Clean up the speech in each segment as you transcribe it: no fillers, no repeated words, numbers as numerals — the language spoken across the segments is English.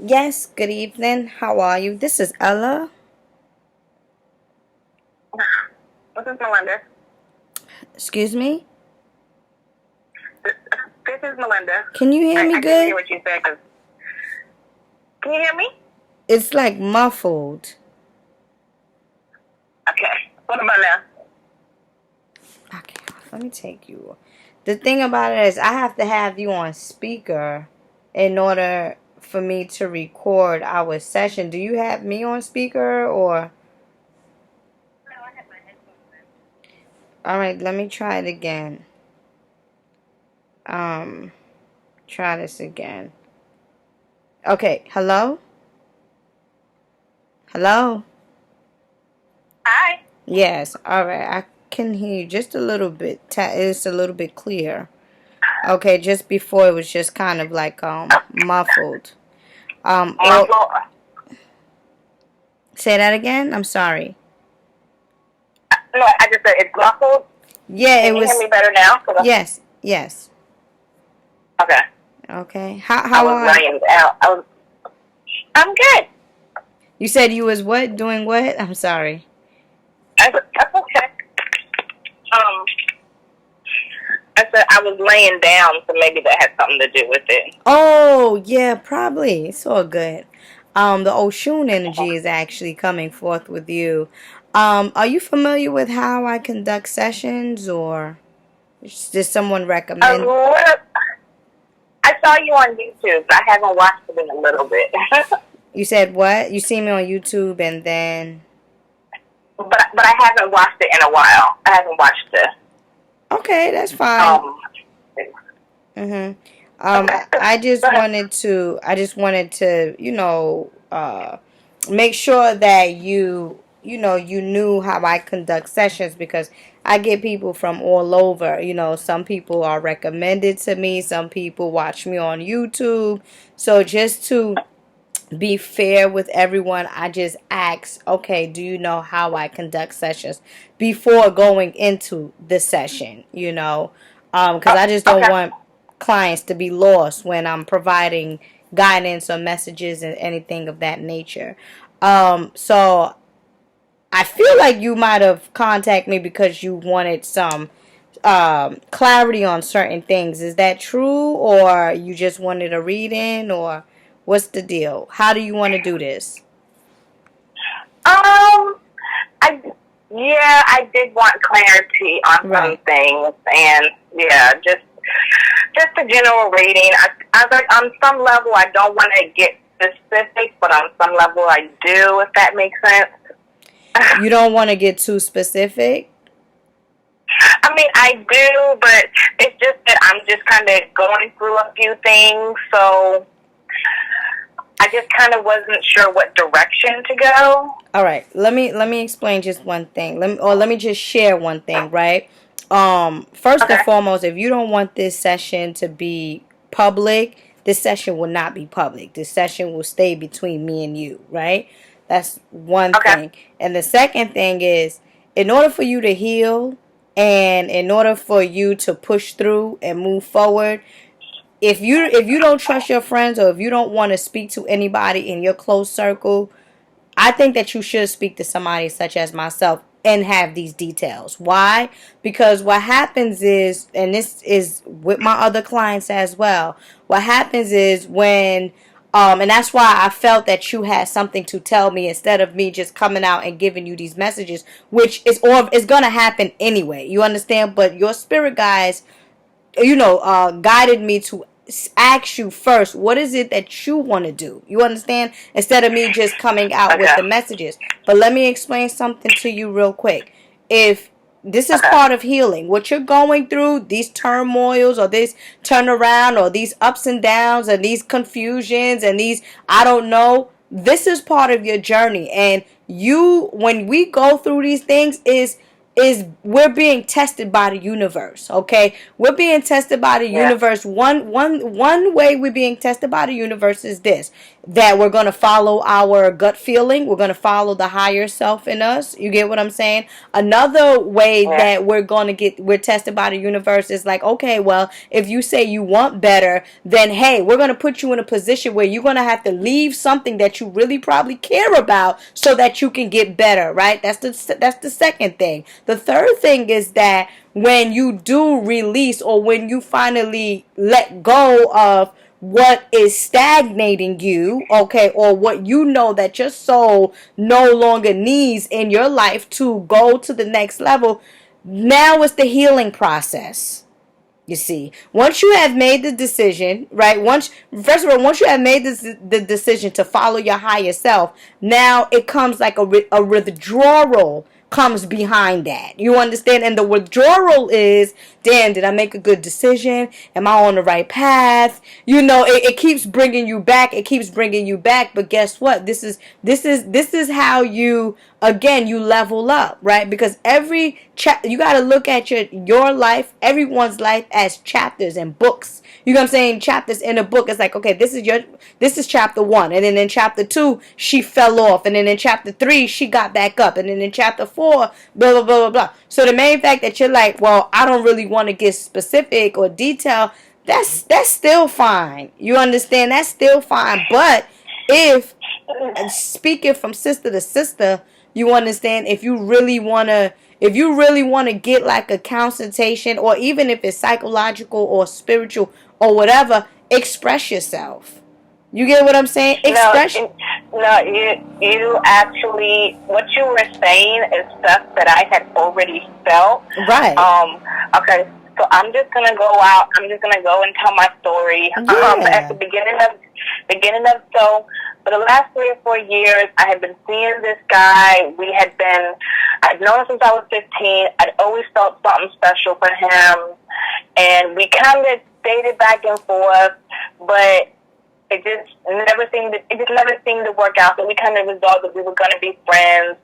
Yes, good evening. How are you? This is Ella. This is Melinda. Excuse me? This is Melinda. Can you hear me I didn't hear good? what you said. Can you hear me? It's like muffled. Okay. What about now? Okay, let me take you. The thing about it is I have to have you on speaker in order for me to record our session. Do you have me on speaker or? No, I have my headphones in. Alright, let me try it again. Um, Try this again. Okay, hello? Hello? Hi. Yes, alright. I can hear you just a little bit. It's a little bit clear. Okay, just before it was just kind of like muffled. My Or floor. say that again. I'm sorry. No, I just said it's muffled. Yeah, it Can you hear was. me better now? Yes, yes. Okay. Okay. I How was are you? laying down. I'm good. You said you was what? Doing what? I'm sorry. That's okay. Um, I said I was laying down, so maybe that had something to do with it. Oh, yeah, probably. It's all good. The Oshun energy is actually coming forth with you. Are you familiar with how I conduct sessions, or did someone A recommend? little, I saw you on YouTube. I haven't watched it in a little bit. You said what? You see me on YouTube, and then but I haven't watched it in a while. I haven't watched it. okay, that's fine. Um, Mhm. okay. Go ahead. I just wanted to, make sure that you knew how I conduct sessions because I get people from all over. Some people are recommended to me, some people watch me on YouTube. So just to be fair with everyone, I just ask, okay, do you know how I conduct sessions before going into the session? Because I just don't Okay. want clients to be lost when I'm providing guidance or messages and anything of that nature. So I feel like you might have contacted me because you wanted some clarity on certain things. Is that true, or you just wanted a reading, or what's the deal? How do you want to do this? Um, I I did want clarity on some Right. things, and yeah, just a general reading. I like on some level I don't want to get specific, but on some level I do, if that makes sense. You don't want to get too specific. I mean, I do, but it's just that I'm just kind of going through a few things, so I just kind of wasn't sure what direction to go. All right. Let me explain just one thing. Let me just share one thing, right? First and Okay. foremost, if you don't want this session to be public, this session will not be public. This session will stay between me and you, right? That's one Okay. thing. And the second thing is, in order for you to heal and in order for you to push through and move forward, if you don't trust your friends or if you don't want to speak to anybody in your close circle, I think that you should speak to somebody such as myself and have these details. Why? Because what happens is, and this is with my other clients as well, what happens is when, and that's why I felt that you had something to tell me instead of me just coming out and giving you these messages, which is going to happen anyway. You understand? But your spirit guides guided me to ask you first, what is it that you want to do? You understand? Instead of me just coming out with Okay. the messages. But let me explain something to you real quick. If this is Okay. part of healing, what you're going through, these turmoils or this turnaround or these ups and downs and these confusions and these, I don't know, this is part of your journey. And when we go through these things, is we're being tested by the universe. Okay, we're being tested by the Yeah. universe. One way we're being tested by the universe is this: that we're going to follow our gut feeling. We're going to follow the higher self in us. You get what I'm saying? Another way that we're tested by the universe is like, okay, well, if you say you want better, then hey, we're going to put you in a position where you're going to have to leave something that you really probably care about so that you can get better, right? That's the second thing. The third thing is that when you do release, or when you finally let go of what is stagnating you, okay, or what you know that your soul no longer needs in your life to go to the next level, now it's the healing process. You see, once you have made the decision, right? First of all, once you have made the decision to follow your higher self, now it comes like a withdrawal comes behind that. You understand? And the withdrawal is, damn, did I make a good decision? Am I on the right path? You know, it keeps bringing you back. It keeps bringing you back. But guess what? This is how you, again, you level up, right? Because every you got to look at your life, everyone's life, as chapters and books. You know what I'm saying? Chapters in a book. It's like, okay, this is chapter 1, and then in chapter 2 she fell off, and then in chapter 3 she got back up, and then in chapter 4 blah blah blah blah blah. So the main fact that you're like, well, I don't really want to get specific or detail, that's still fine. You understand? That's still fine. But if, speaking from sister to sister, you understand, if you really want to get like a consultation, or even if it's psychological or spiritual or whatever, express yourself. You get what I'm saying? Express. No, you actually, what you were saying is stuff that I had already felt. Right. Okay, so I'm just gonna go and tell my story. Yeah. At the beginning of so for the last 3 or 4 years, I had been seeing this guy. I'd known him since I was 15. I'd always felt something special for him, and we kind of dated back and forth, but it just never seemed to work out. So we kind of resolved that we were going to be friends,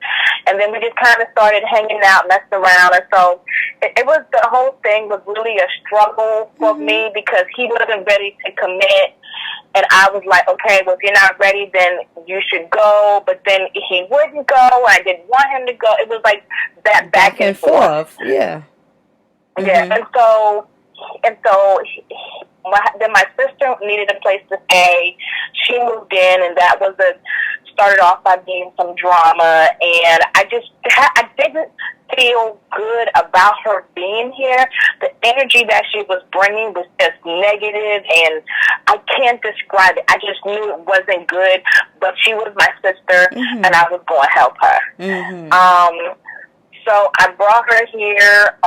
and then we just kind of started hanging out, messing around, and so it was, the whole thing was really a struggle for me, because he wasn't ready to commit, and I was like, okay, well, if you're not ready, then you should go. But then he wouldn't go, and I didn't want him to go. It was like that back and forth. Yeah. Mm-hmm. Yeah, and so then my sister needed a place to stay. She moved in, and that started off by being some drama, and I didn't feel good about her being here. The energy that she was bringing was just negative, and I can't describe it. I just knew it wasn't good, but she was my sister, and I was going to help her. So I brought her here,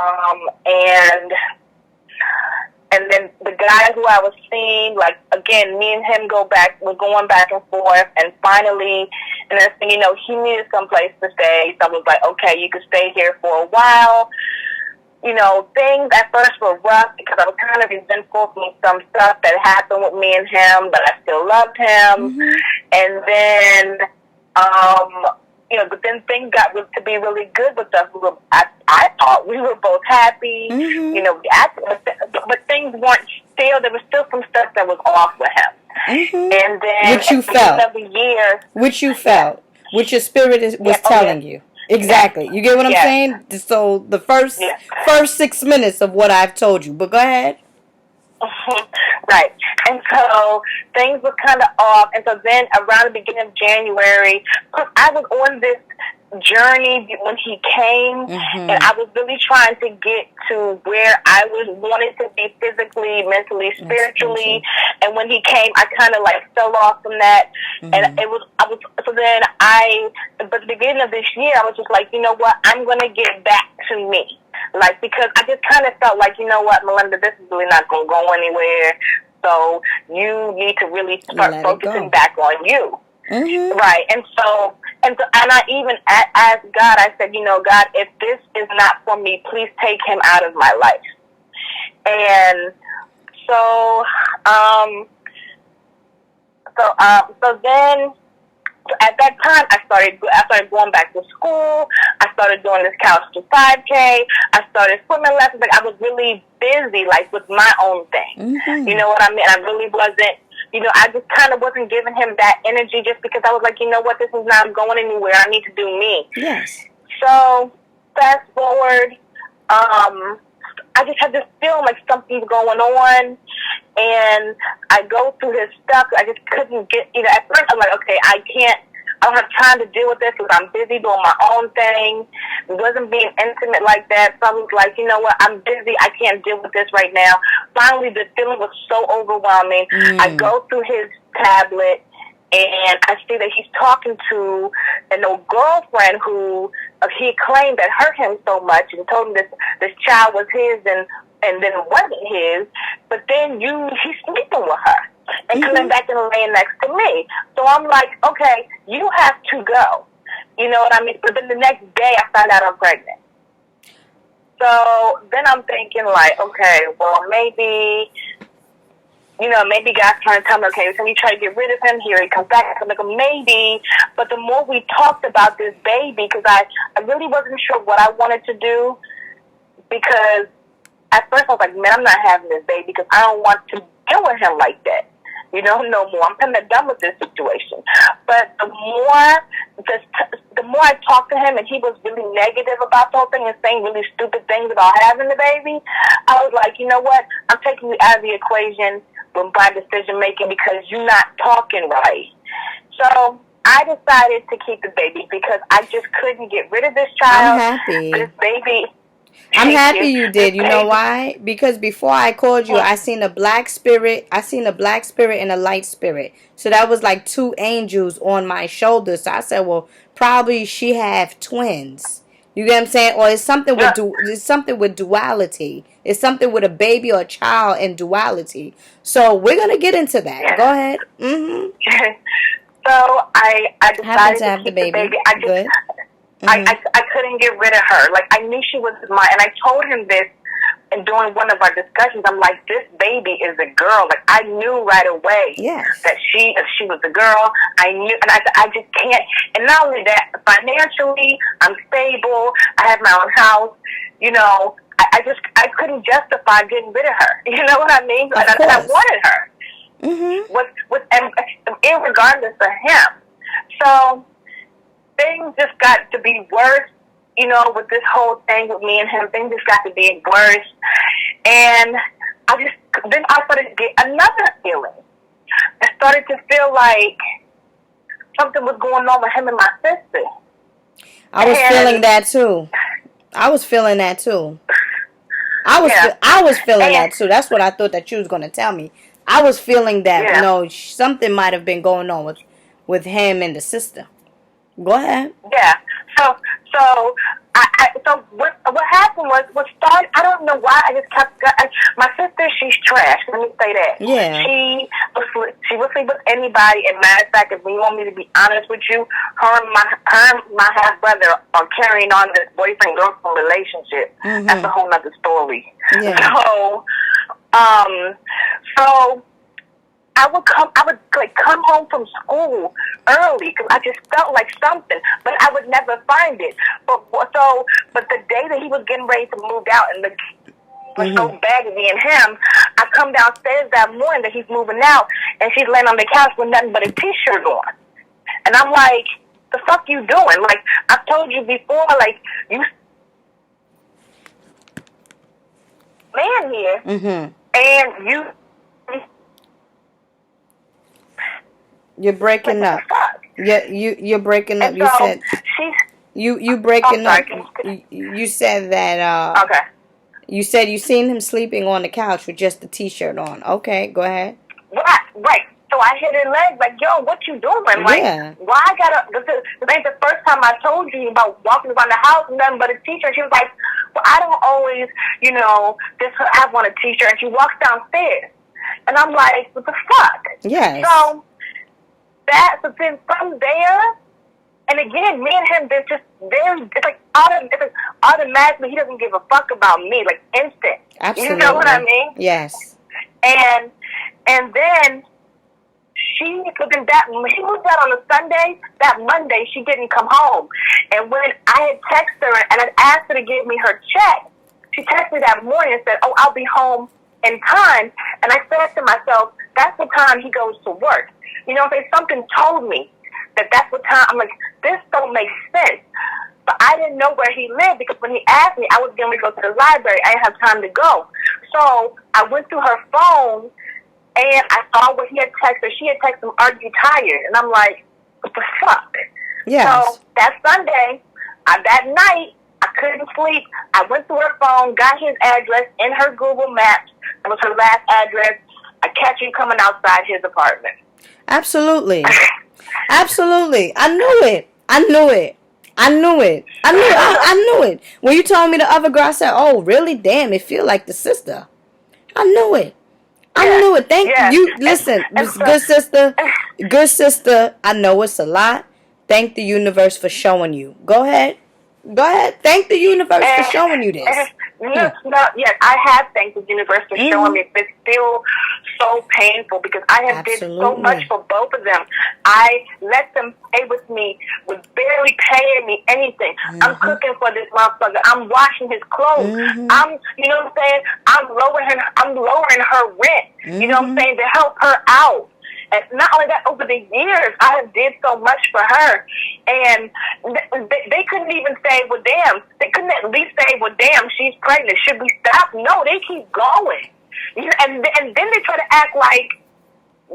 and then the guy who I was seeing, like, again, me and him we're going back and forth, and finally, and then, you know, he needed some place to stay, so I was like, okay, you could stay here for a while. You know, things at first were rough, because I was kind of resentful from some stuff that happened with me and him, but I still loved him, and then, you know, but then things got to be really good with us. I thought we were both happy, you know, but things weren't still, there was still some stuff that was off with him. And then, which you felt, which your spirit was telling you. Exactly. You get what I'm saying? So the first 6 minutes of what I've told you, but go ahead. Right. And so things were kind of off. And so then around the beginning of January, I was on this journey when he came, and I was really trying to get to where I wanted to be physically, mentally, spiritually. And when he came, I kind of like fell off from that. And but the beginning of this year, I was just like, you know what, I'm going to get back to me. Like, because I just kind of felt like, you know what, Melinda, this is really not going to go anywhere. So you need to really start focusing back on you. Right. And I even asked God, I said, you know, God, if this is not for me, please take him out of my life. And so then at that time, I started going back to school. I started doing this couch to 5K. I started swimming lessons. Like, I was really busy, like, with my own thing. You know what I mean? I really wasn't I just kind of wasn't giving him that energy just because I was like, you know what, this is not going anywhere. I need to do me. Yes. So, fast forward, I just had this feeling like something's going on, and I go through his stuff. I just couldn't get, at first I'm like, okay, I don't have time to deal with this because I'm busy doing my own thing. It wasn't being intimate like that. So I was like, you know what, I'm busy. I can't deal with this right now. Finally, the feeling was so overwhelming. I go through his tablet, and I see that he's talking to an old girlfriend who he claimed that hurt him so much and told him this child was his and then it wasn't his. But then he's sleeping with her and coming back and laying next to me. So I'm like, okay, you have to go. You know what I mean? But then the next day I found out I'm pregnant. So then I'm thinking like, okay, well maybe God's trying to tell me, okay, can we try to get rid of him? Here he comes back. I'm like, maybe. But the more we talked about this baby, because I really wasn't sure what I wanted to do, because at first I was like, man, I'm not having this baby because I don't want to deal with him like that. No more. I'm kind of done with this situation. But the more I talked to him, and he was really negative about the whole thing and saying really stupid things about having the baby, I was like, you know what? I'm taking you out of the equation with my decision making because you're not talking right. So I decided to keep the baby because I just couldn't get rid of this child. I'm happy. This baby. I'm happy you did. You know why? Because before I called you, I seen a black spirit. I seen a black spirit and a light spirit. So that was like two angels on my shoulders. So I said, well, probably she have twins. You get what I'm saying? Or it's something with it's something with duality. It's something with a baby or a child and duality. So we're gonna get into that. Yeah. Go ahead. So I decided to have the baby. Good. I couldn't get rid of her. Like, I knew she was mine. And I told him this and during one of our discussions. I'm like, this baby is a girl. Like, I knew right away that if she was a girl, I knew. And I just can't. And not only that, financially, I'm stable. I have my own house. I couldn't justify getting rid of her. You know what I mean? And I wanted her. Irregardless of him. So things just got to be worse, with this whole thing with me and him. Things just got to be worse. And then I started to get another feeling. I started to feel like something was going on with him and my sister. I was feeling that too. I was feeling that too. That's what I thought that you was going to tell me. I was feeling that, something might have been going on with him and the sister. Go ahead. Yeah. So what happened was started. I don't know why I just kept. My sister, she's trash. Let me say that. Yeah. She will sleep with anybody. And matter of fact, if you want me to be honest with you, her and my half brother are carrying on this boyfriend girlfriend relationship. That's a whole nother story. Yeah. So I would come home from school early because I just felt like something, but I would never find it. But the day that he was getting ready to move out and the was so bad at me and him, I come downstairs that morning that he's moving out, and she's laying on the couch with nothing but a t-shirt on, and I'm like, the fuck you doing? Like, I've told you before, like, you man here, and you're breaking up. You're breaking up. And you so said you breaking up. You said that. Okay. You said you seen him sleeping on the couch with just the t-shirt on. Okay, go ahead. Right. So I hit her leg like, yo, what you doing? Like, why I gotta? This ain't the first time I told you about walking around the house and nothing but a t-shirt. She was like, well, I don't always, just have on a t-shirt. And she walks downstairs, and I'm like, what the fuck? Yes. So then from there, and again, me and him, it's like automatically he doesn't give a fuck about me, like instant. Absolutely. You know what I mean? Yes. And then he moved out on a Sunday. That Monday, she didn't come home. And when I had texted her and I asked her to give me her check, she texted me that morning and said, "Oh, I'll be home in time, and I said to myself, that's the time he goes to work. You know, if something told me that that's what time, I'm like, this don't make sense. But I didn't know where he lived because when he asked me, I was going to go to the library. I didn't have time to go. So I went through her phone, and I saw what he had texted. She had texted him, "Are you tired?" And I'm like, what the fuck? Yes. So that Sunday, that night, I couldn't sleep. I went through her phone, got his address in her Google Maps. That was her last address. I catch him coming outside his apartment. Absolutely. Absolutely. I knew it. I knew it. I knew it. I knew it. I knew it. When you told me the other girl, I said, oh, really? Damn, it feel like the sister. I knew it. I knew it. Thank you. Listen, good sister. Good sister. I know it's a lot. Thank the universe for showing you. Go ahead. Go ahead. Thank the universe for showing you this. Yes, I have thanked the universe for showing me. It's still so painful because I have did so much for both of them. I let them stay with me with barely paying me anything. I'm cooking for this motherfucker. I'm washing his clothes. I'm, you know what I'm saying? I'm lowering her rent. You know what I'm saying, to help her out. And not only that, over the years, I have did so much for her. And they couldn't even say, well, damn. They couldn't at least say, well, damn, she's pregnant. Should we stop? No, they keep going. And then they try to act like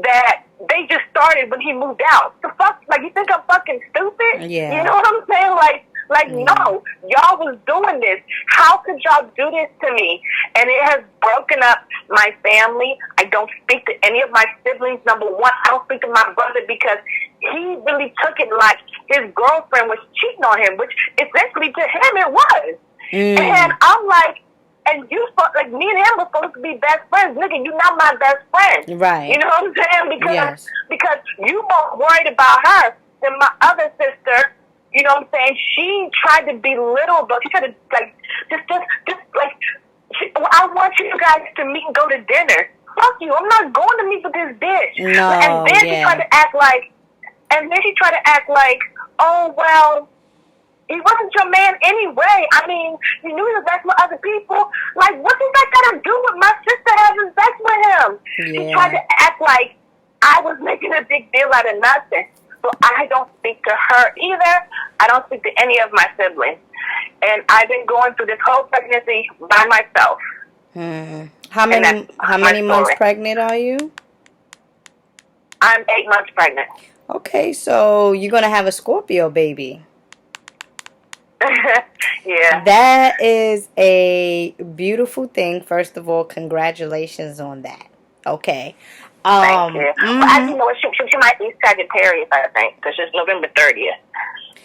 that they just started when he moved out. The fuck? Like, you think I'm fucking stupid? Yeah. You know what I'm saying? Like, no, y'all was doing this. How could y'all do this to me? And it has broken up my family. I don't speak to any of my siblings. Number one, I don't speak to my brother because he really took it like his girlfriend was cheating on him, which essentially to him it was. And I'm like, and you, like, me and him were supposed to be best friends. Nigga, you're not my best friend. Right. You know what I'm saying? Because you more worried about her than my other sister. You know what I'm saying? She tried to belittle, but she tried to, like, just I want you guys to meet and go to dinner. Fuck you. I'm not going to meet with this bitch. No, and then she tried to act like, oh, well, he wasn't your man anyway. I mean, you knew he was sex with other people. Like, what does that got to do with my sister having sex with him? Yeah. She tried to act like I was making a big deal out of nothing. So I don't speak to her either. I don't speak to any of my siblings. And I've been going through this whole pregnancy by myself. How many months pregnant are you? I'm 8 months pregnant. Okay, so you're going to have a Scorpio baby. Yeah. That is a beautiful thing. First of all, congratulations on that. Okay. Thank you. Well, I know she might be Sagittarius, I think, because it's November 30th.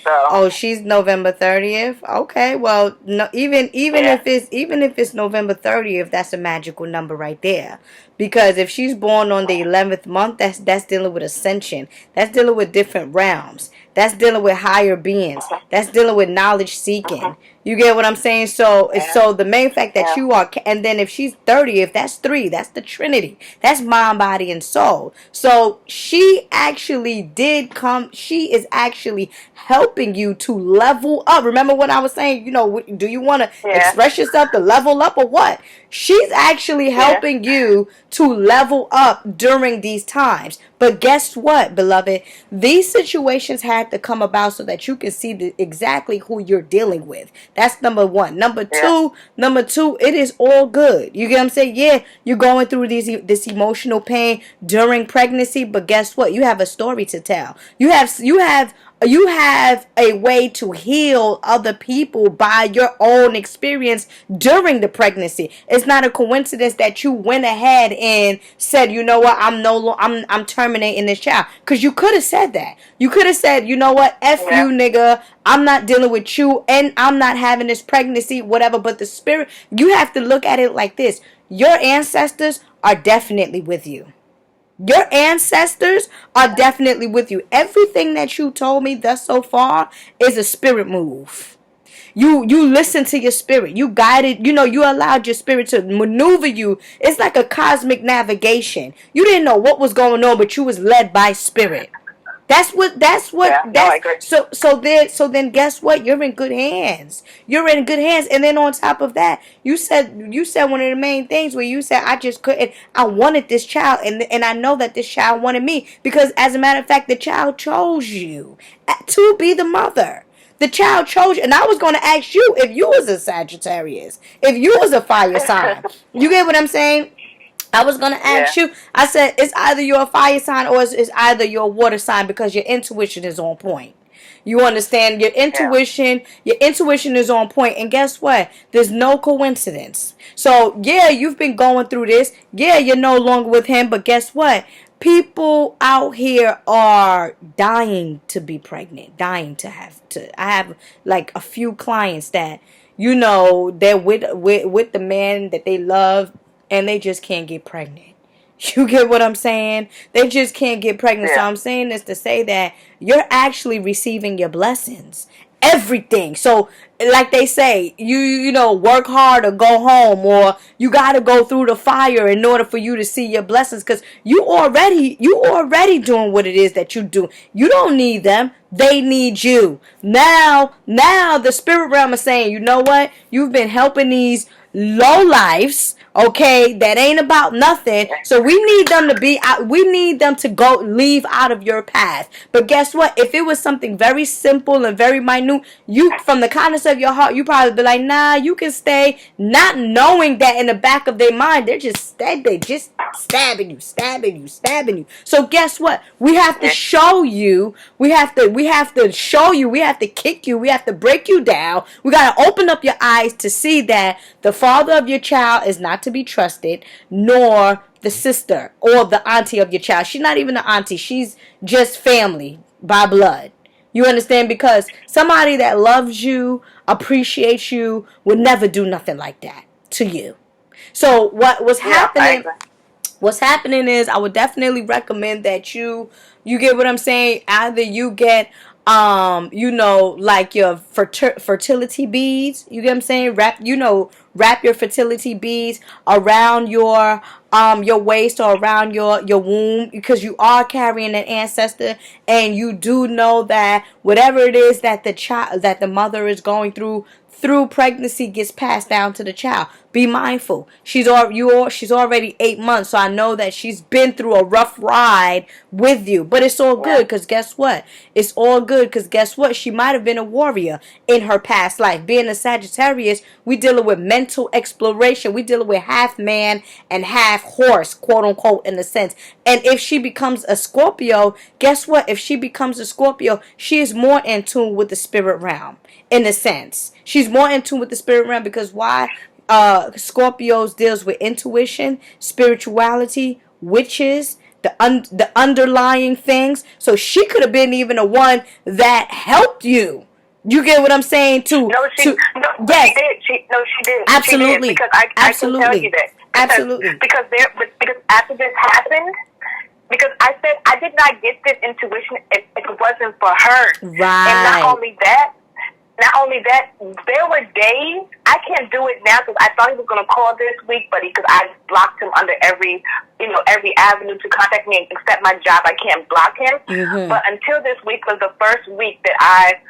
So. Oh, she's November 30th. Okay, well, no, even if it's November 30th, that's a magical number right there. Because if she's born on the 11th month, that's dealing with ascension. That's dealing with different realms. That's dealing with higher beings. That's dealing with knowledge seeking. You get what I'm saying? So the main fact that you are, and then if she's 30th, that's 3. That's the Trinity. That's mind, body, and soul. So she actually did come. She is actually helping you to level up. Remember what I was saying? You know, do you want to express yourself to level up or what? She's actually helping you to level up during these times. But guess what, beloved? These situations had to come about so that you can see exactly who you're dealing with. That's number one. Number two, it is all good. You get what I'm saying? Yeah, you're going through this emotional pain during pregnancy, but guess what? You have a story to tell. You have a way to heal other people by your own experience during the pregnancy. It's not a coincidence that you went ahead and said, you know what, I'm terminating this child. Because you could have said that. You could have said, you know what, F you, nigga. I'm not dealing with you and I'm not having this pregnancy, whatever. But the spirit, you have to look at it like this. Your ancestors are definitely with you. Your ancestors are definitely with you. Everything that you told me thus so far is a spirit move. You listen to your spirit. You guided, you allowed your spirit to maneuver you. It's like a cosmic navigation. You didn't know what was going on, but you was led by spirit. That's what. Yeah, no, I agree. So then, guess what? You're in good hands. You're in good hands. And then on top of that, you said one of the main things where you said I just couldn't. I wanted this child, and I know that this child wanted me because, as a matter of fact, the child chose you to be the mother. The child chose you. And I was going to ask you if you was a Sagittarius, if you was a fire sign. You get what I'm saying? I was going to ask you. I said, it's either you're a fire sign or it's either you're a water sign because your intuition is on point. You understand? Your intuition, your intuition is on point. And guess what? There's no coincidence. So, yeah, you've been going through this. Yeah, you're no longer with him. But guess what? People out here are dying to be pregnant, dying to have to. I have like a few clients that, they're with the man that they love and they just can't get pregnant. You get what I'm saying? They just can't get pregnant. So I'm saying this to say that you're actually receiving your blessings. Everything. So like they say, you work hard or go home, or you got to go through the fire in order for you to see your blessings, cuz you already doing what it is that you do. You don't need them. They need you. Now the spirit realm is saying, you know what? You've been helping these low lives, okay, that ain't about nothing. So we need them to be out. We need them to go leave out of your path. But guess what? If it was something very simple and very minute, you, from the kindness of your heart, you probably be like, nah, you can stay, not knowing that in the back of their mind they just stabbing you. So guess what? We have to show you. We have to show you. We have to kick you. We have to break you down. We got to open up your eyes to see that the father of your child is not to be trusted, nor the sister or the auntie of your child. She's not even an auntie. She's just family by blood. You understand? Because somebody that loves you, appreciates you, would never do nothing like that to you. So what's happening? What's happening is, I would definitely recommend that you get what I'm saying. Either you get like your fertility beads. You get what I'm saying? Wrap your fertility beads around your waist or around your womb, because you are carrying an ancestor, and you do know that whatever it is that the mother is going through pregnancy gets passed down to the child. Be mindful. She's already 8 months, so I know that she's been through a rough ride with you. But it's all good, because guess what? It's all good, because guess what? She might have been a warrior in her past life. Being a Sagittarius, we dealing with mental exploration. We dealing with half man and half horse, quote unquote, in a sense. And if she becomes a Scorpio, guess what? If she becomes a Scorpio, she is more in tune with the spirit realm, in a sense. She's more in tune with the spirit realm, because why? Scorpios deals with intuition, spirituality, witches, the underlying things. So she could have been even the one that helped you. You get what I'm saying? Yes. She did. Absolutely. She did, because I can tell you that. Absolutely. Because after this happened, because I said I did not get this intuition if it wasn't for her. Right. And not only that, there were days, I can't do it now because I thought he was going to call this week, but because I blocked him under every avenue to contact me and accept my job, I can't block him. Mm-hmm. But until this week was the first week that I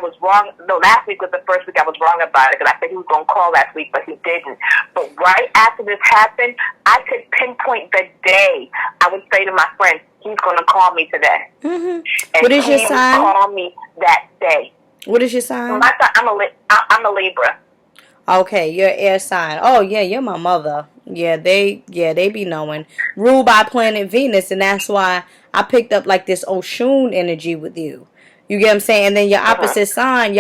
was wrong. No, last week was the first week I was wrong about it, because I said he was going to call last week, but he didn't. But right after this happened, I could pinpoint the day. I would say to my friend, he's going to call me today. Mm-hmm. And what is your sign? Call me that day. What is your sign? My sign, I'm a Libra. Okay, you're air sign. Oh yeah, you're my mother. Yeah, they be knowing. Ruled by planet Venus, and that's why I picked up like this Oshun energy with you. You get what I'm saying? And then your opposite sign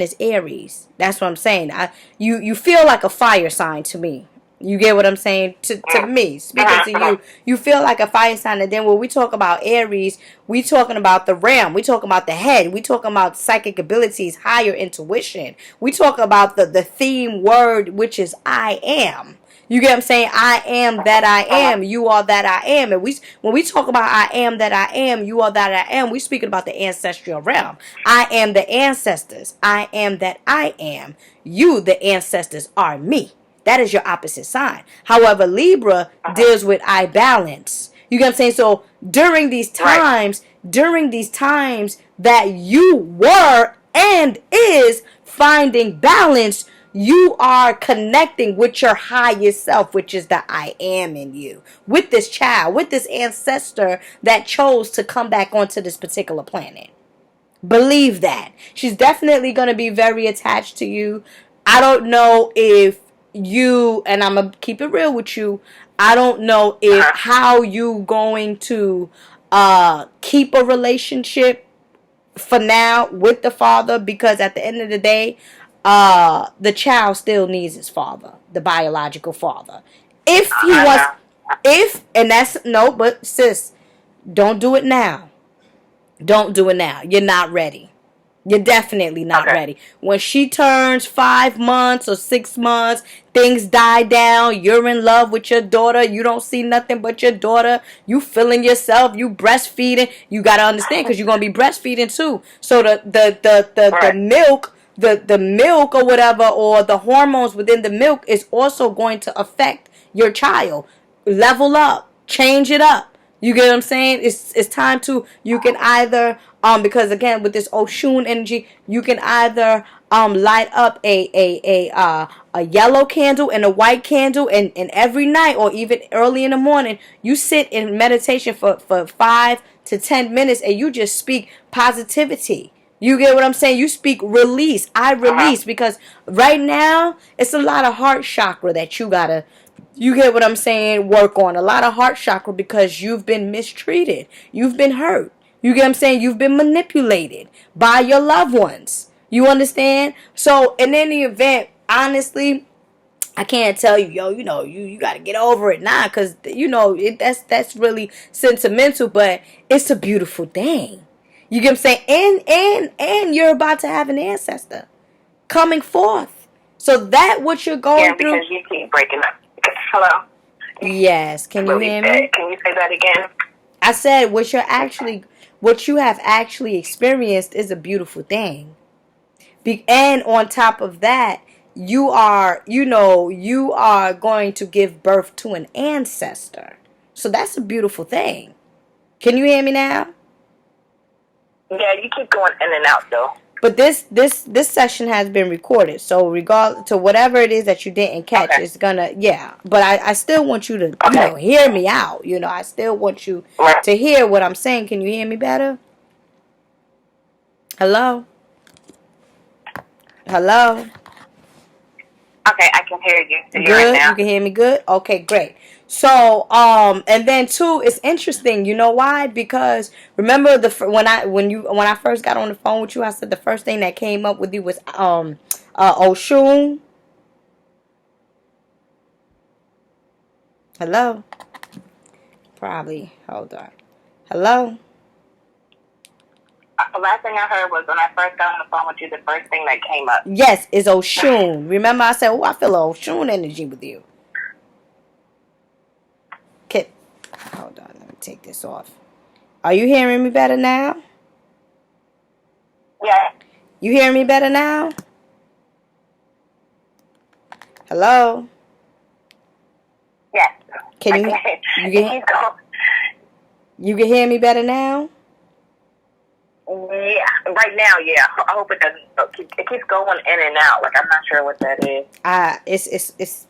is Aries. That's what I'm saying. You feel like a fire sign to me. You get what I'm saying? To me, speaking to you, you feel like a fire sign. And then when we talk about Aries, we talking about the realm. We talking about the head. We talking about psychic abilities, higher intuition. We talk about the theme word, which is I am. You get what I'm saying? I am that I am. You are that I am. And when we talk about I am that I am, you are that I am, we speaking about the ancestral realm. I am the ancestors. I am that I am. You, the ancestors, are me. That is your opposite sign. However, Libra deals with I balance. You get what I'm saying? So during these times, that you were and is finding balance, you are connecting with your highest self, which is the I am in you, with this child, with this ancestor that chose to come back onto this particular planet. Believe that. She's definitely going to be very attached to you. I don't know if you, and I'm going to keep it real with you, I don't know if how you going to keep a relationship for now with the father, because at the end of the day, the child still needs his father, the biological father. If he wants, and that's, no, but sis, don't do it now. Don't do it now. You're not ready. You're definitely not ready. When she turns 5 months or 6 months, things die down. You're in love with your daughter. You don't see nothing but your daughter. You feeling yourself. You breastfeeding. You got to understand, because you're going to be breastfeeding too. So the milk, the milk or whatever, or the hormones within the milk is also going to affect your child. Level up. Change it up. You get what I'm saying? It's time to, you can either because again with this Oshun energy, you can either light up a yellow candle and a white candle, and every night or even early in the morning you sit in meditation for 5 to 10 minutes, and you just speak positivity. You get what I'm saying? You speak release. I release, because right now it's a lot of heart chakra that you gotta, you get what I'm saying, work on. A lot of heart chakra, because you've been mistreated. You've been hurt. You get what I'm saying? You've been manipulated by your loved ones. You understand? So in any event, honestly, I can't tell you, yo, you got to get over it now, because, that's really sentimental, but it's a beautiful thing. You get what I'm saying? And you're about to have an ancestor coming forth. So that what you're going through. Yeah, because you keep breaking up. Hello? Yes. Can you hear me? Can you say that again? I said what you have actually experienced is a beautiful thing. And on top of that, you are going to give birth to an ancestor. So that's a beautiful thing. Can you hear me now? Yeah, you keep going in and out though. But this session has been recorded, so regardless to whatever it is that you didn't catch, it's gonna, yeah. But I still want you to hear me out. I still want you to hear what I'm saying. Can you hear me better? Hello? Hello? Okay, I can hear you. Good. You can hear me good? Okay, great. So, and then too, it's interesting. You know why? Because remember when I first got on the phone with you, I said the first thing that came up with you was Oshun. Hello? Probably. Hold on. Hello? The last thing I heard was when I first got on the phone with you, the first thing that came up. Yes, is Oshun. Remember I said, I feel a Oshun energy with you. Okay. Hold on, let me take this off. Are you hearing me better now? Yeah. You hearing me better now? Hello? Yes. Can you can hear me better now? Yeah, right now, yeah. I hope it doesn't. It keeps going in and out. Like, I'm not sure what that is. It's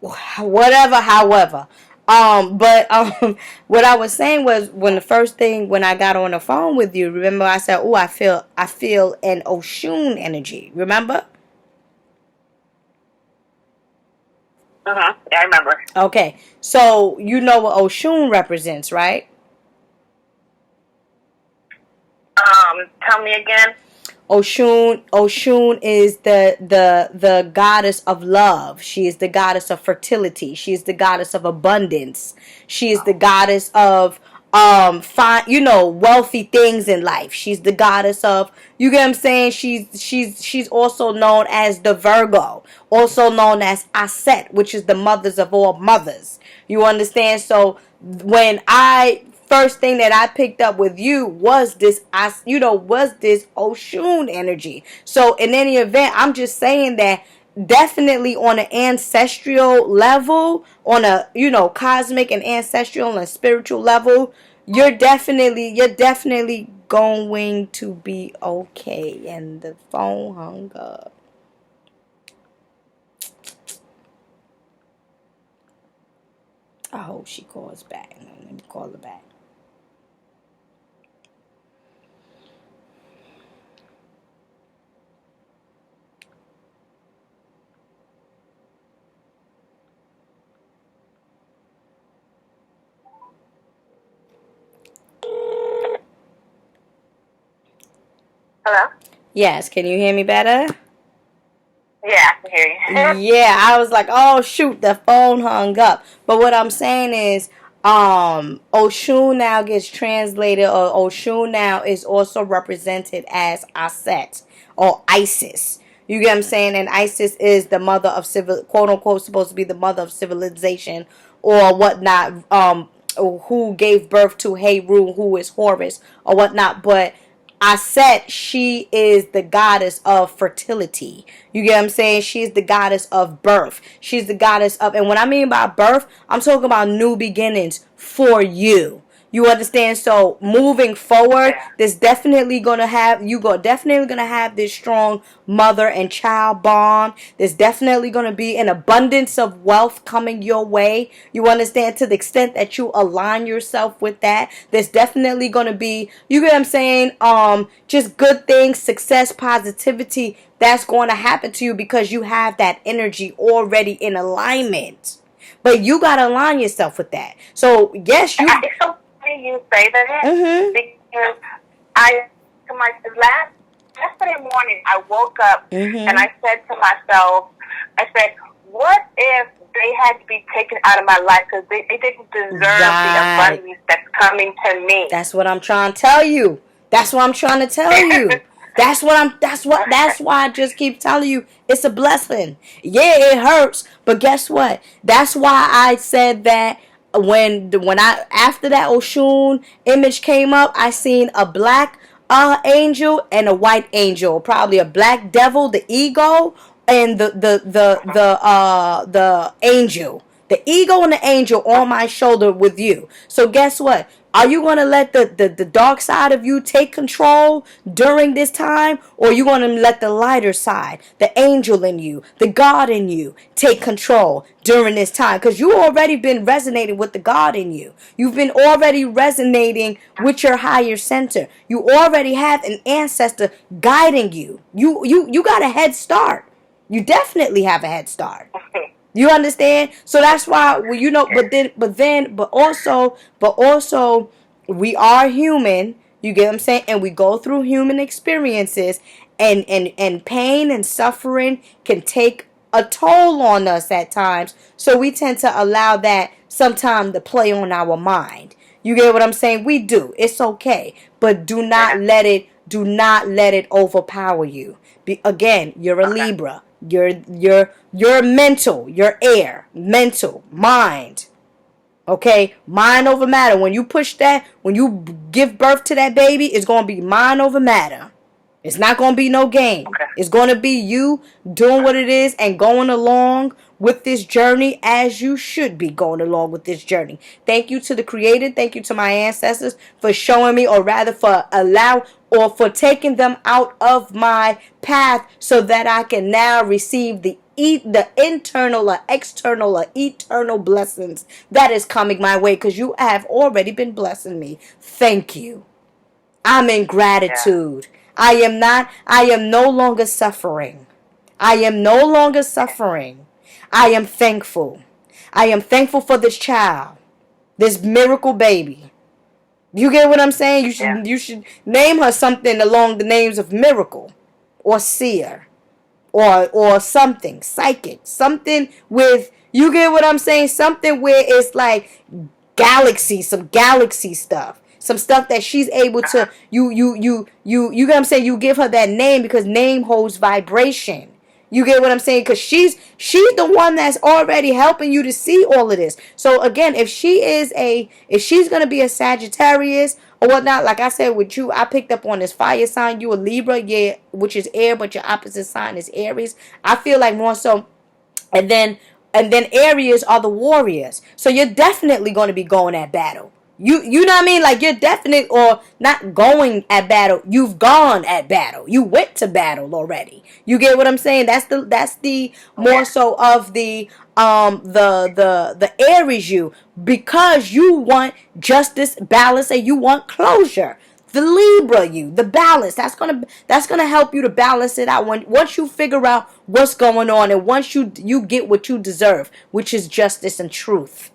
whatever. However, but what I was saying was when I got on the phone with you, remember I said, I feel an Oshun energy. Remember? Yeah, I remember. Okay, so you know what Oshun represents, right? Tell me again. Oshun is the goddess of love. She is the goddess of fertility. She is the goddess of abundance. She is the goddess of wealthy things in life. She's the goddess of, you get what I'm saying? She's also known as the Virgo, also known as Aset, which is the mothers of all mothers. You understand? So when first thing that I picked up with you was this Oshun energy. So in any event, I'm just saying that definitely on an ancestral level, on a, cosmic and ancestral and spiritual level, you're definitely going to be okay. And the phone hung up. I hope she calls back. Let me call her back. Hello? Yes, can you hear me better? Yeah, I can hear you. Yeah, I was like, oh shoot, the phone hung up. But what I'm saying is, Oshun now gets translated, or Oshun now is also represented as Aset or Isis. You get what I'm saying? And Isis is the mother of civil, quote unquote, supposed to be the mother of civilization or whatnot. Who gave birth to Heru, who is Horus or whatnot. But I said she is the goddess of fertility. You get what I'm saying? She's the goddess of birth. She's the goddess of, and when I mean by birth, I'm talking about new beginnings for you. You understand? So moving forward, there's definitely gonna have definitely gonna have this strong mother and child bond. There's definitely gonna be an abundance of wealth coming your way. You understand? To the extent that you align yourself with that, there's definitely gonna be, you get what I'm saying? Just good things, success, positivity. That's going to happen to you because you have that energy already in alignment. But you gotta align yourself with that. So yes, you. It's so funny you say that Mhm. because yesterday morning I woke up and I said to myself, what if they had to be taken out of my life because they didn't deserve the abundance that's coming to me? That's what I'm trying to tell you. That's what I'm trying to tell you. That's why I just keep telling you it's a blessing. Yeah, it hurts, but guess what? That's why I said that when I after that Oshun image came up, I seen a black angel and a white angel, probably a black devil, the ego, and the angel. The ego and the angel on my shoulder with you. So guess what? Are you going to let the dark side of you take control during this time? Or are you going to let the lighter side, the angel in you, the God in you, take control during this time? Because you already been resonating with the God in you. You've been already resonating with your higher center. You already have an ancestor guiding you. You got a head start. You definitely have a head start. You understand? So that's why, but also, we are human. You get what I'm saying? And we go through human experiences, and pain and suffering can take a toll on us at times. So we tend to allow that sometime to play on our mind. You get what I'm saying? We do. It's okay, but do not let it overpower you. Again, you're a Libra. You're mental. You're air. Mental. Mind. Okay? Mind over matter. When you push that, when you give birth to that baby, it's going to be mind over matter. It's not going to be no game. It's going to be you doing what it is and going along with this journey as you should be going along with this journey. Thank you to the Creator. Thank you to my ancestors for showing me, or rather for taking them out of my path so that I can now receive the internal or external or eternal blessings that is coming my way, because you have already been blessing me. Thank you. I'm in gratitude. I am no longer suffering. I am no longer suffering. I am thankful. I am thankful for this child, this miracle baby. You get what I'm saying? You should name her something along the names of miracle, or seer, or something psychic, something with, you get what I'm saying? Something where it's like some galaxy stuff. Some stuff that she's able to, you get what I'm saying? You give her that name because name holds vibration. You get what I'm saying? Because she's the one that's already helping you to see all of this. So again, if she's gonna be a Sagittarius or whatnot, like I said with you, I picked up on this fire sign. You a Libra, yeah, which is air, but your opposite sign is Aries. I feel like more so, and then Aries are the warriors. So you're definitely going to be going at battle. You know what I mean? Like you're definitely, or not going at battle. You've gone at battle. You went to battle already. You get what I'm saying? That's the more so of the Aries you, because you want justice, balance, and you want closure. The Libra you, the balance, that's gonna help you to balance it out. Once you figure out what's going on, and once you get what you deserve, which is justice and truth.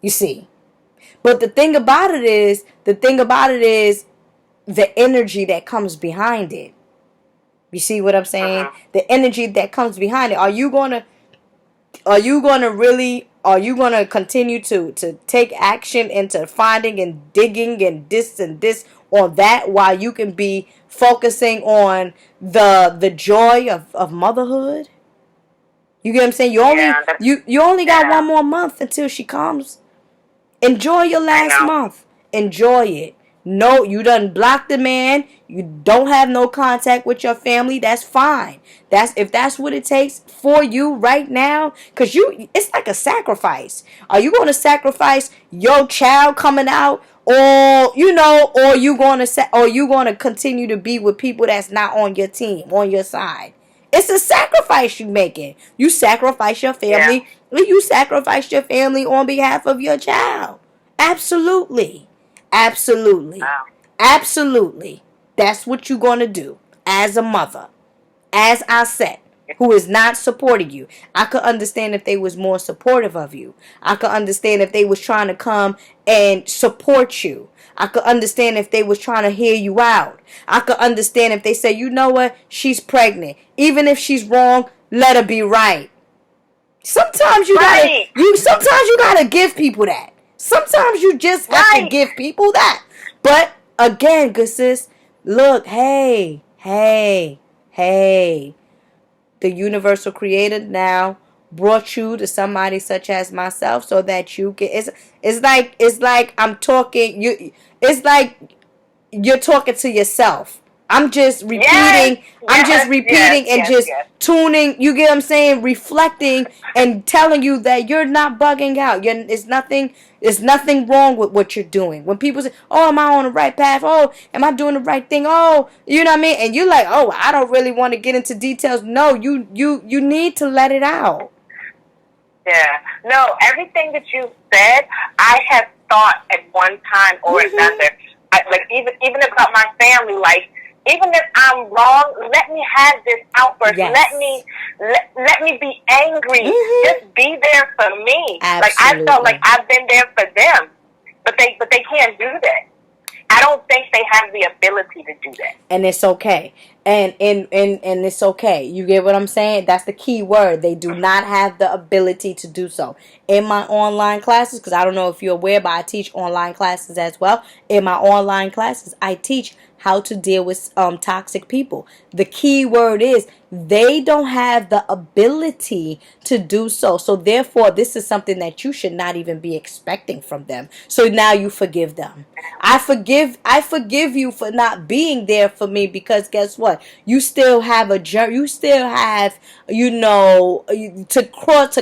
You see. But the thing about it is the energy that comes behind it. You see what I'm saying? The energy that comes behind it. Are you gonna continue to take action into finding and digging and this on that, while you can be focusing on the joy of motherhood? You get what I'm saying? You only got one more month until she comes. Enjoy your last month. Enjoy it. No, you done blocked the man. You don't have no contact with your family. That's fine. If that's what it takes for you right now, because it's like a sacrifice. Are you going to sacrifice your child coming out, or you going to continue to be with people that's not on your team, on your side? It's a sacrifice you making. You sacrifice your family. Yeah. You sacrifice your family on behalf of your child. Absolutely. Absolutely. Wow. Absolutely. That's what you're going to do as a mother. As I said, who is not supporting you. I could understand if they was more supportive of you. I could understand if they was trying to come and support you. I could understand if they was trying to hear you out. I could understand if they say, you know what, she's pregnant. Even if she's wrong, let her be right. Sometimes you gotta give people that. Sometimes you just have to give people that. But again, good sis, look, hey. The universal creator now brought you to somebody such as myself, so that you can. It's like I'm talking. It's like you're talking to yourself. I'm just repeating. Tuning. You get what I'm saying? Reflecting and telling you that you're not bugging out. There's nothing wrong with what you're doing. When people say, "Oh, am I on the right path? Oh, am I doing the right thing? Oh, you know what I mean?" And you're like, "Oh, I don't really want to get into details." No, you need to let it out. Yeah. No, everything that you said, I have thought at one time or another. Even about my family, like, even if I'm wrong, let me have this outburst. Yes. Let me be angry. Just be there for me. Absolutely. Like, I felt like I've been there for them, but they can't do that. I don't think they have the ability to do that. And it's okay. And it's okay. You get what I'm saying? That's the key word. They do not have the ability to do so. In my online classes, because I don't know if you're aware, but I teach online classes as well. In my online classes, I teach how to deal with toxic people. The key word is they don't have the ability to do so. So therefore, this is something that you should not even be expecting from them. So now you forgive them. I forgive you for not being there for me, because guess what? You still have a journey. You still have, to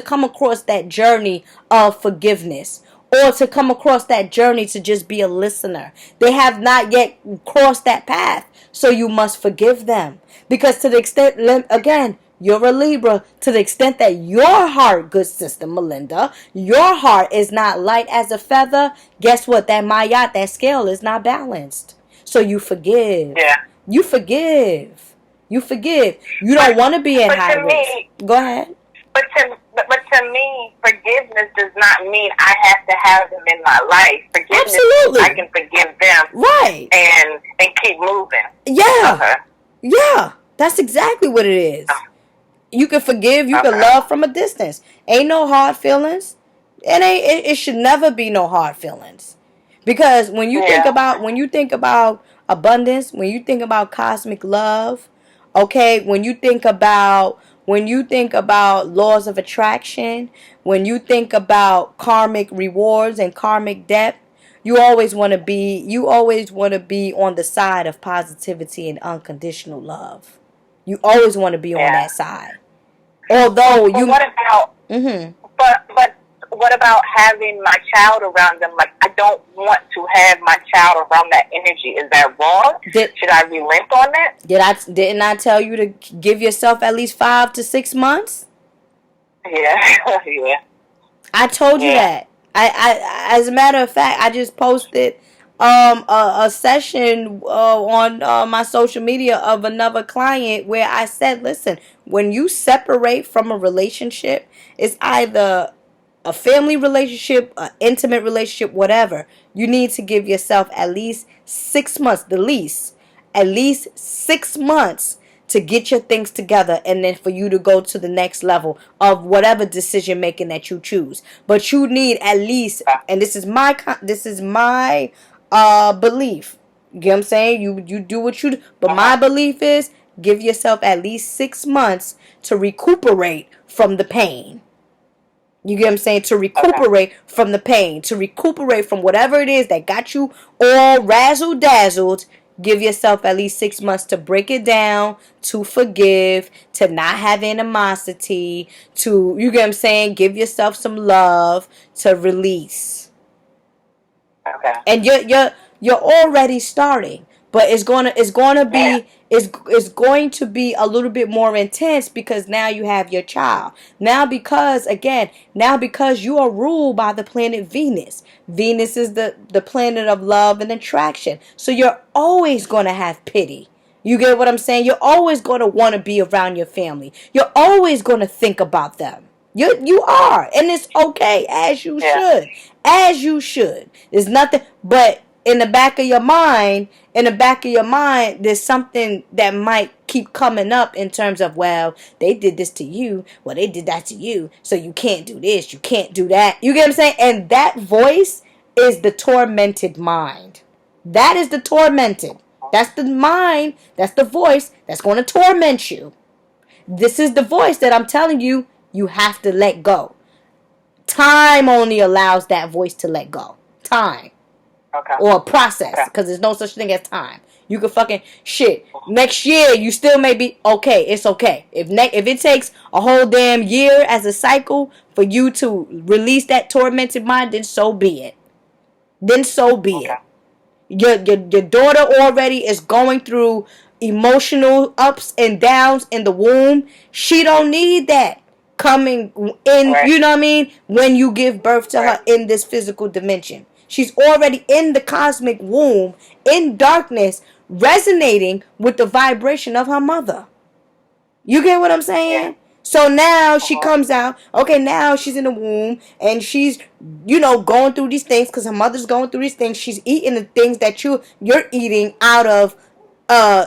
come across that journey of forgiveness. Or to come across that journey to just be a listener. They have not yet crossed that path. So you must forgive them. Because to the extent, again, you're a Libra. To the extent that your heart, good sister Melinda, your heart is not light as a feather, guess what? That scale is not balanced. So you forgive. Yeah. You forgive. You don't want to be in high risk. Go ahead. But to me, forgiveness does not mean I have to have them in my life. Forgiveness, absolutely, I can forgive them, right, and keep moving. Yeah, yeah, that's exactly what it is. You can forgive, you can love from a distance. Ain't no hard feelings. It should never be no hard feelings, because when you think about abundance, when you think about cosmic love, okay, when you think about when you think about laws of attraction, when you think about karmic rewards and karmic debt, you always want to be on the side of positivity and unconditional love. You always want to be on that side. Although but what about but what about having my child around them? Like, I don't want to have my child around that energy. Is that wrong? Should I relent on that? Didn't I tell you to give yourself at least 5 to 6 months? Yeah. Yeah. I told you that. I as a matter of fact, I just posted a session on my social media of another client where I said, listen, when you separate from a relationship, it's either a family relationship, an intimate relationship, whatever. You need to give yourself at least 6 months, the least, at least 6 months to get your things together, and then for you to go to the next level of whatever decision making that you choose. But you need at least, and this is my belief. You get what I'm saying? You do what you do, but my belief is give yourself at least 6 months to recuperate from the pain. You get what I'm saying? To recuperate from the pain, to recuperate from whatever it is that got you all razzle dazzled. Give yourself at least 6 months to break it down, to forgive, to not have animosity, to, you get what I'm saying? Give yourself some love, to release. Okay. And you're already starting, but it's going to be a little bit more intense because now you have your child. Now because you are ruled by the planet Venus. Venus is the planet of love and attraction. So you're always going to have pity. You get what I'm saying? You're always going to want to be around your family. You're always going to think about them. You are, and it's okay, as you should. As you should. There's nothing, but in the back of your mind, there's something that might keep coming up in terms of, well, they did this to you, well, they did that to you, so you can't do this, you can't do that. You get what I'm saying? And that voice is the tormented mind. That is the tormented. That's the mind, that's the voice that's going to torment you. This is the voice that I'm telling you, you have to let go. Time only allows that voice to let go. Time. Okay. Or a process. Because there's no such thing as time. You can fucking shit. Next year, you still may be okay. It's okay. If it takes a whole damn year as a cycle for you to release that tormented mind, then so be it. Then so be it. Your daughter already is going through emotional ups and downs in the womb. She don't need that coming in, you know what I mean, when you give birth to her in this physical dimension. She's already in the cosmic womb, in darkness, resonating with the vibration of her mother. You get what I'm saying? So now she comes out, okay, now she's in the womb, and she's, going through these things, because her mother's going through these things. She's eating the things that you're eating out of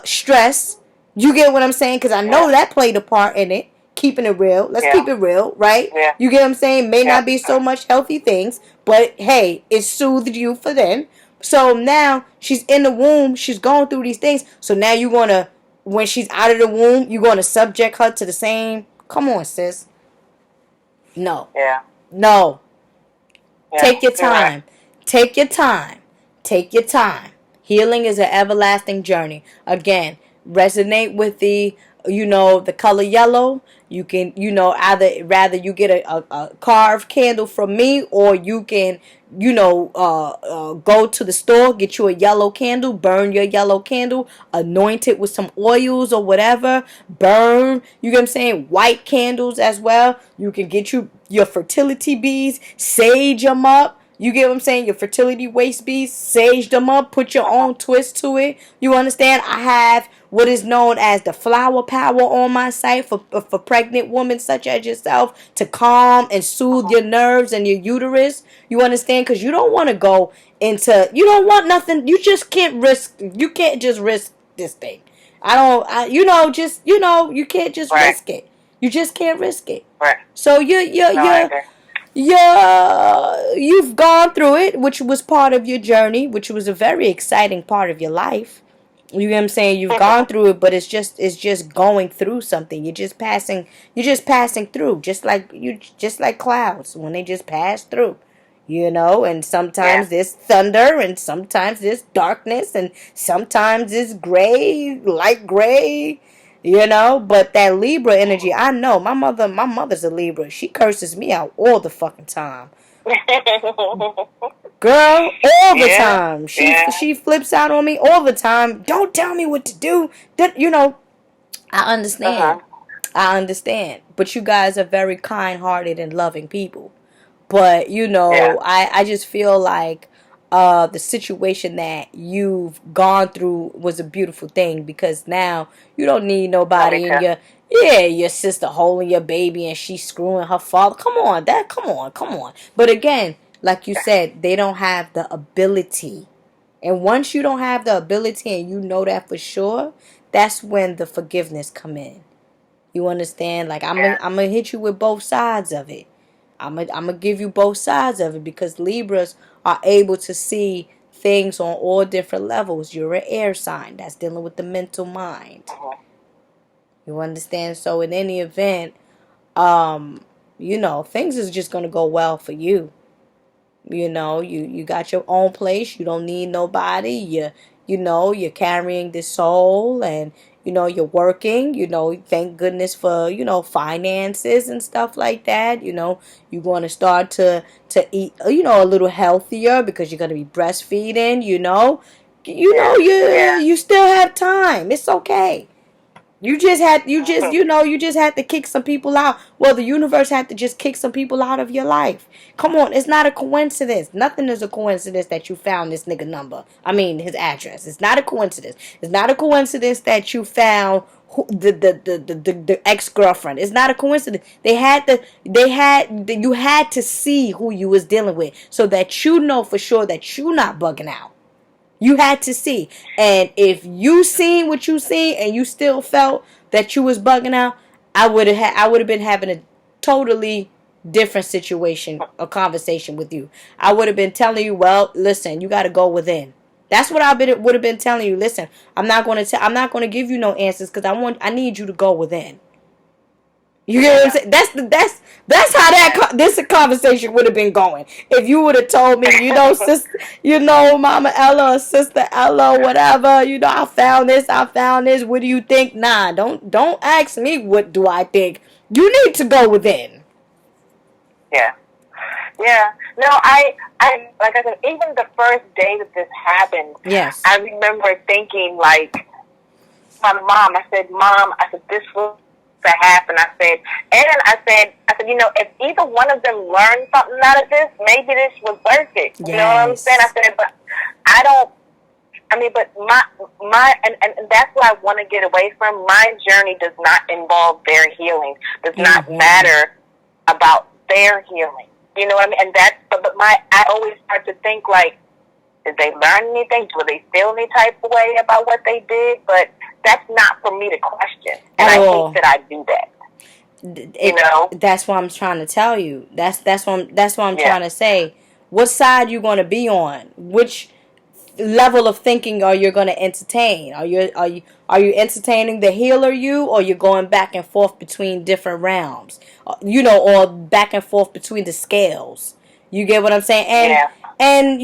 stress. You get what I'm saying? Because I know that played a part in it. Keeping it real. Let's keep it real, right? Yeah. You get what I'm saying? May not be so much healthy things, but hey, it soothed you for them. So now she's in the womb. She's going through these things. So now you're going to, when she's out of the womb, you're going to subject her to the same. Come on, sis. No. Yeah. No. Yeah. Take your time. Take your time. Take your time. Healing is an everlasting journey. Again, resonate with the color yellow. You can, rather you get a carved candle from me, or you can, go to the store, get you a yellow candle, burn your yellow candle, anoint it with some oils or whatever, burn, you get what I'm saying, white candles as well. You can get your fertility beads, sage them up. You get what I'm saying? Your fertility waste beads, sage them up, put your own twist to it. You understand? I have what is known as the flower power on my site for pregnant women such as yourself, to calm and soothe your nerves and your uterus. You understand? Because you don't want to go into, you don't want nothing. You just can't you can't just risk this thing. You can't just risk it. You just can't risk it. Right. So you've gone through it, which was part of your journey, which was a very exciting part of your life. You get what I'm saying? You've gone through it, but it's just going through something. You're just passing through, just like clouds when they just pass through. And Yeah. sometimes there's thunder, and sometimes there's darkness, and sometimes it's gray, light gray. But that Libra energy, I know my mother's a Libra. She curses me out all the fucking time. Girl, all the Yeah. time. She Yeah. she flips out on me all the time. Don't tell me what to do. I Uh-huh. understand. I understand. But you guys are very kind-hearted and loving people. But Yeah. I just feel like the situation that you've gone through was a beautiful thing, because now you don't need No, me nobody in too. your sister holding your baby and she's screwing her father. Come on. But again, like you said, they don't have the ability. And once you don't have the ability and you know that for sure, that's when the forgiveness come in. You understand? Like Yeah. I'm gonna hit you with both sides of it. I'm gonna give you both sides of it, because Libras are able to see things on all different levels. You're an air sign that's dealing with the mental mind. Uh-huh. You understand? So in any event, things is just gonna go well for you. You got your own place. You don't need nobody. You're carrying this soul, and you're working. Thank goodness for finances and stuff like that. You're going to start to eat a little healthier, because you're going to be breastfeeding. Yeah. Yeah. You still have time. It's okay. You just had to kick some people out. Well, the universe had to just kick some people out of your life. Come on, it's not a coincidence. Nothing is a coincidence that you found this nigga number. I mean, his address. It's not a coincidence. It's not a coincidence that you found the ex-girlfriend. It's not a coincidence. You had to see who you was dealing with, so that you know for sure that you not bugging out. You had to see. And if you seen what you seen and you still felt that you was bugging out, I would have been having a totally different situation, a conversation with you. I would have been telling you, well, listen, you got to go within. That's what would have been telling you. Listen, I'm not going to give you no answers, cuz I need you to go within. You get what I'm Yeah. saying? That's how this conversation would have been going. If you would have told me, sister, Mama Ella or Sister Ella, whatever, I found this. What do you think? Nah, don't ask me what do I think. You need to go within. Yeah. Yeah. No, I like I said, even the first day that this happened, Yes. I remember thinking like my mom. I said, this was to happen. I said, if either one of them learned something out of this, maybe this was worth it. Yes. You know what I'm saying? I said, but I don't. I mean, but and that's what I want to get away from. My journey does not involve their healing. Does not matter about their healing. You know what I mean? And I always start to think like, did they learn anything? Do they feel any type of way about what they did? But that's not for me to question. And I hate that I do that. That's what I'm trying to tell you. That's what I'm trying to say. What side you going to be on? Which level of thinking are you going to entertain? Are you entertaining the healer you, or you're going back and forth between different realms? Or back and forth between the scales. You get what I'm saying? And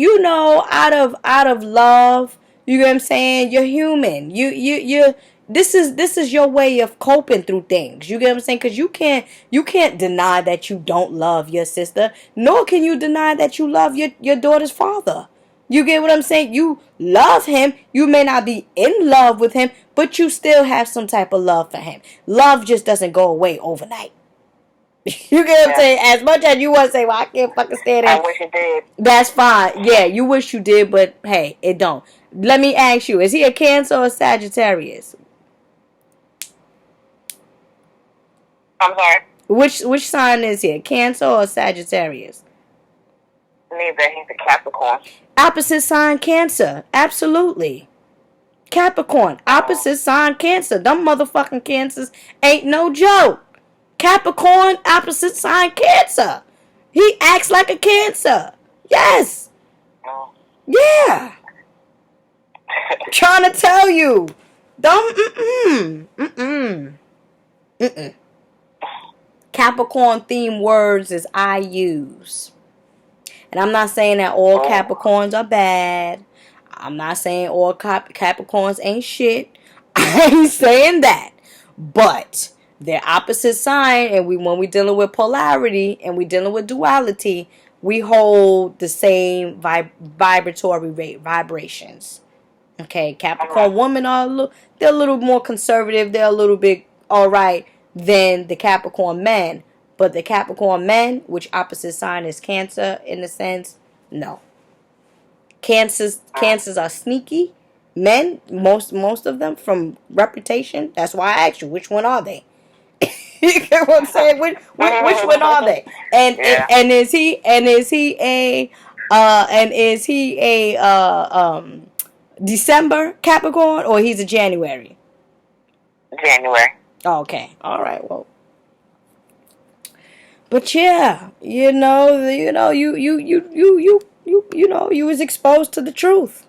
out of love, you get what I'm saying? You're human. You this is your way of coping through things. You get what I'm saying? Because you can't deny that you don't love your sister, nor can you deny that you love your daughter's father. You get what I'm saying? You love him. You may not be in love with him, but you still have some type of love for him. Love just doesn't go away overnight. You get what I'm saying? As much as you want to say, well, I can't fucking stand it. I wish it did. That's fine. Yeah, you wish you did, but hey, it don't. Let me ask you, is he a Cancer or a Sagittarius? I'm sorry? Which sign is he? A Cancer or a Sagittarius? Neither. He's a Capricorn. Opposite sign Cancer. Absolutely. Capricorn. Opposite sign Cancer. Them motherfucking Cancers ain't no joke. Capricorn, opposite sign Cancer. He acts like a Cancer. Yes. Yeah. Trying to tell you. Don't. Capricorn themed words is I use. And I'm not saying that all Capricorns are bad. I'm not saying all Capricorns ain't shit. I ain't saying that. But they're opposite sign, and when we dealing with polarity and we dealing with duality, we hold the same vibratory rate, vibrations. Okay, Capricorn women they're a little more conservative. They're a little bit all right than the Capricorn men. But the Capricorn men, which opposite sign is Cancer in a sense, no. Cancers are sneaky men. Most of them from reputation. That's why I asked you, which one are they? You get what I'm saying? Which one are they? And is he a December Capricorn, or he's a January? January. Oh, okay. All right. Well, but yeah, you was exposed to the truth.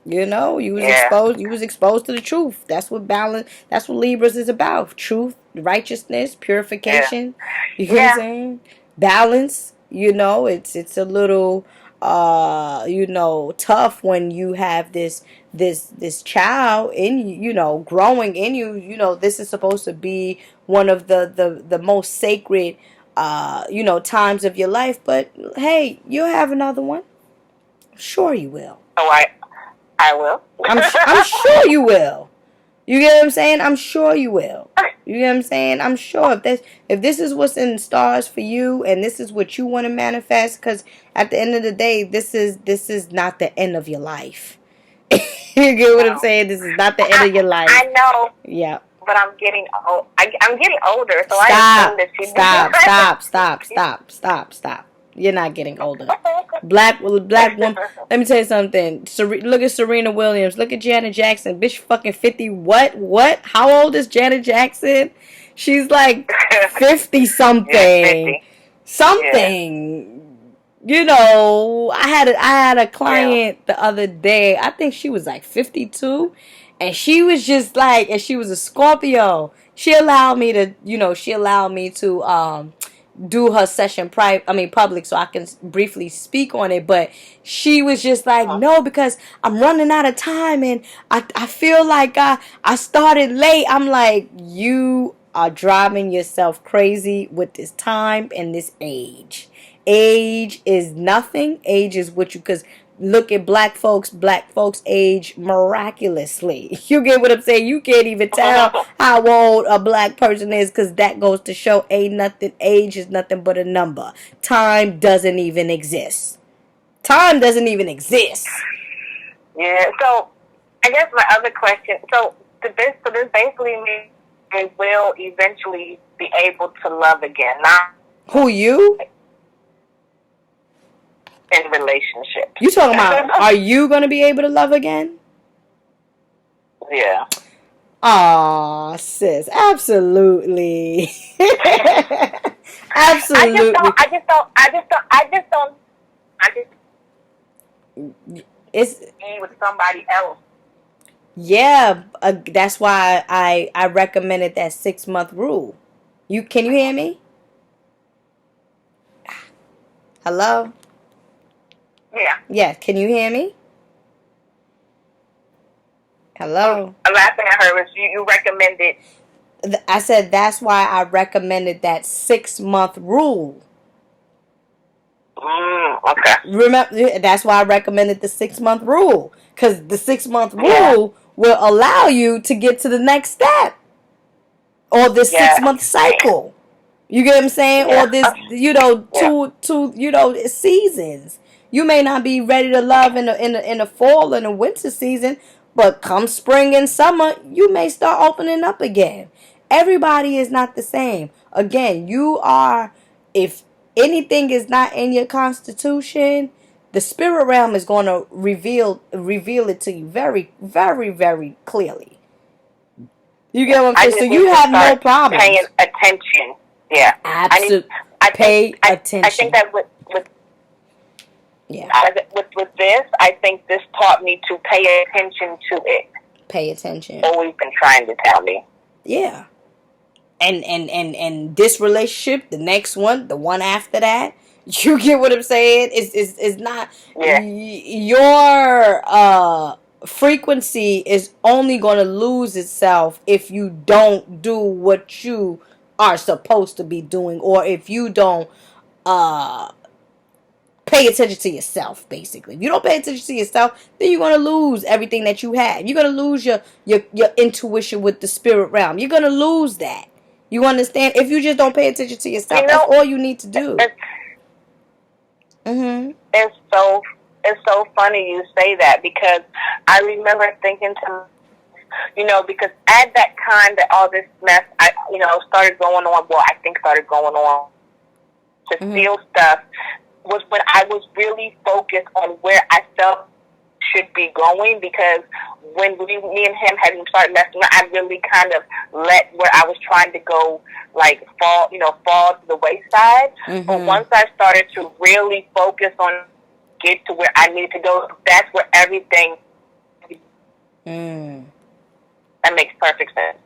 You was exposed to the truth. That's what balance. That's what Libras is about. Truth, righteousness, purification. You know what I'm saying? Balance. It's a little tough when you have this child in you, growing in you. This is supposed to be one of the most sacred times of your life, but hey, you'll have another one. Sure you will. Oh, I will. I'm sure you will. You get what I'm saying? I'm sure you will. You get what I'm saying? I'm sure if this is what's in the stars for you, and this is what you want to manifest, because at the end of the day, this is not the end of your life. You get what I'm saying? This is not the end of your life. I know. Yeah. But I'm getting old. I'm getting older, so Stop. I assume that Stop. You're not getting older. Black woman. Let me tell you something. Look at Serena Williams. Look at Janet Jackson. Bitch, fucking 50. What? How old is Janet Jackson? She's like 50 something. Yeah, 50. Something. Yeah. I had a client the other day. I think she was like 52, and she was just like, and she was a Scorpio. She allowed me to do her session public, so I can briefly speak on it. But she was just like, no, because I'm running out of time, and I feel like I started late. I'm like, you are driving yourself crazy with this time and this age. Age is nothing. Age is what because look at black folks age miraculously. You get what I'm saying? You can't even tell how old a black person is, because that goes to show age is nothing but a number. Time doesn't even exist. Yeah, so I guess my other question, so this basically means they will eventually be able to love again, not who you? In relationships. You talking about, are you going to be able to love again? Yeah. Aw, sis, absolutely. Absolutely. It's be with somebody else. Yeah, that's why I recommended that 6-month rule. Can you hear me? Hello? Yeah, can you hear me? Hello? The last thing I heard was you recommended. I said that's why I recommended that 6-month rule. Okay. Remember, that's why I recommended the 6-month rule. Because the 6-month rule will allow you to get to the next step. Or the 6-month cycle. You get what I'm saying? Or this, two seasons. You may not be ready to love in the fall and the winter season, but come spring and summer, you may start opening up again. Everybody is not the same. Again, if anything is not in your constitution, the spirit realm is going to reveal it to you very, very, very clearly. You get what I'm saying? So you have no problem paying attention. Yeah, absolutely. Pay attention. I think that with Yeah. With this, I think this taught me to pay attention to it. Pay attention. Always been trying to tell me. Yeah. And this relationship, the next one, the one after that, you get what I'm saying? Is not your frequency is only gonna lose itself if you don't do what you are supposed to be doing, or if you don't uh pay attention to yourself. Basically, if you don't pay attention to yourself, then you're gonna lose everything that you have. You're gonna lose your intuition with the spirit realm. You're gonna lose that. You understand? If you just don't pay attention to yourself, that's all you need to do. It's so funny you say that, because I remember thinking to, because at that time that all this mess, started going on. Well, I think started going on to steal stuff, was when I was really focused on where I felt should be going, because when me and him had started messing around, I really kind of let where I was trying to go fall to the wayside. But once I started to really focus on get to where I needed to go, that's where everything that makes perfect sense.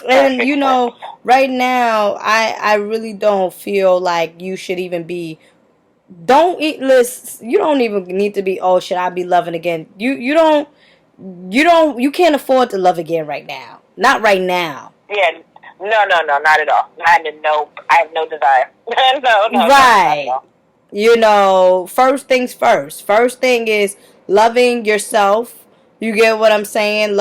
And right now, I really don't feel like you should even be. You don't even need to be. Oh, should I be loving again? You can't afford to love again right now. Not right now. Yeah, no, not at all. I have no desire. no. Right. First things first. First thing is loving yourself. You get what I'm saying?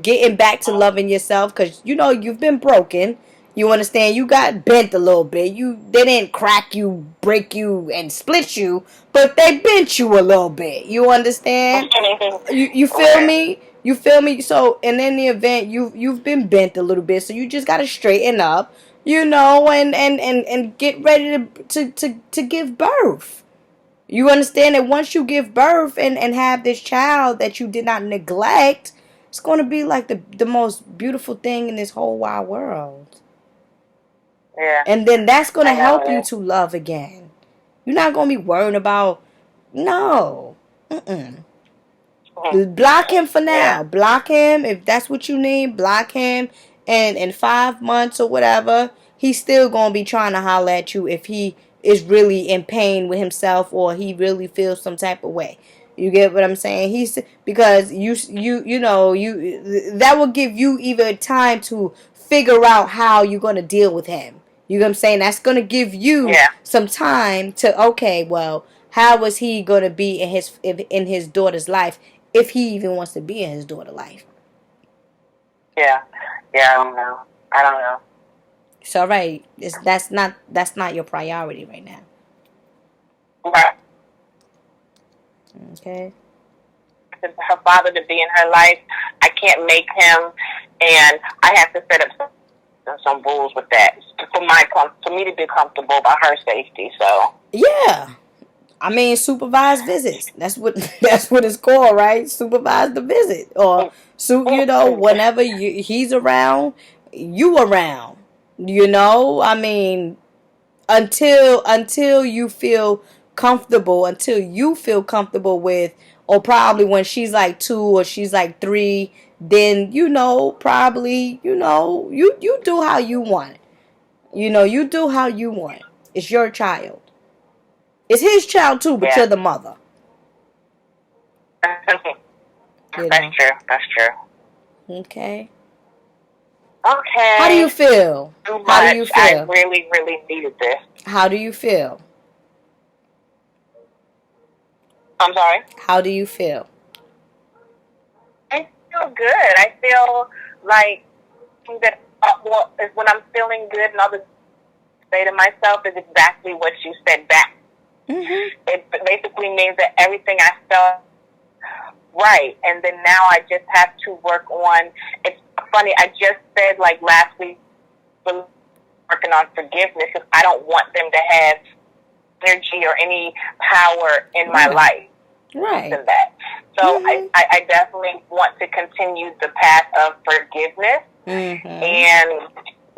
Getting back to loving yourself, because you've been broken. You understand? You got bent a little bit. They didn't crack you, break you, and split you, but they bent you a little bit. You understand? You feel me? You feel me? So, and in the event you've been bent a little bit, so you just gotta straighten up, and get ready to give birth. You understand that once you give birth and have this child that you did not neglect, it's going to be like the most beautiful thing in this whole wide world. Yeah. And then that's going to help you to love again. You're not going to be worrying about, no. Block him for now. Yeah. Block him. If that's what you need, block him. And in 5 months or whatever, he's still going to be trying to holler at you if he is really in pain with himself, or he really feels some type of way. You get what I'm saying? Because that will give you even time to figure out how you're going to deal with him. You know what I'm saying? That's going to give you some time to, okay, well, how is he going to be in his daughter's life, if he even wants to be in his daughter's life? Yeah, I don't know. It's all right. That's not your priority right now. Right. Okay. Her father to be in her life, I can't make him, and I have to set up some rules with that for me to be comfortable about her safety. So yeah, I mean, supervised visits. That's what it's called, right? Supervise the visit, or whenever he's around, you around. I mean, until you feel comfortable, with, or probably when she's like 2 or she's like 3, then probably you do how you want. You do how you want. It's your child. It's his child too, but you're the mother. That's true. Okay. Okay. How do you feel? I really, really needed this. How do you feel? I'm sorry? How do you feel? I feel good. I feel like that when I'm feeling good, and all the say to myself is exactly what you said back. It basically means that everything I felt right, and then now I just have to work on. It's funny. I just said last week, working on forgiveness, because I don't want them to have energy or any power in my life. Right. Than that. So I definitely want to continue the path of forgiveness, and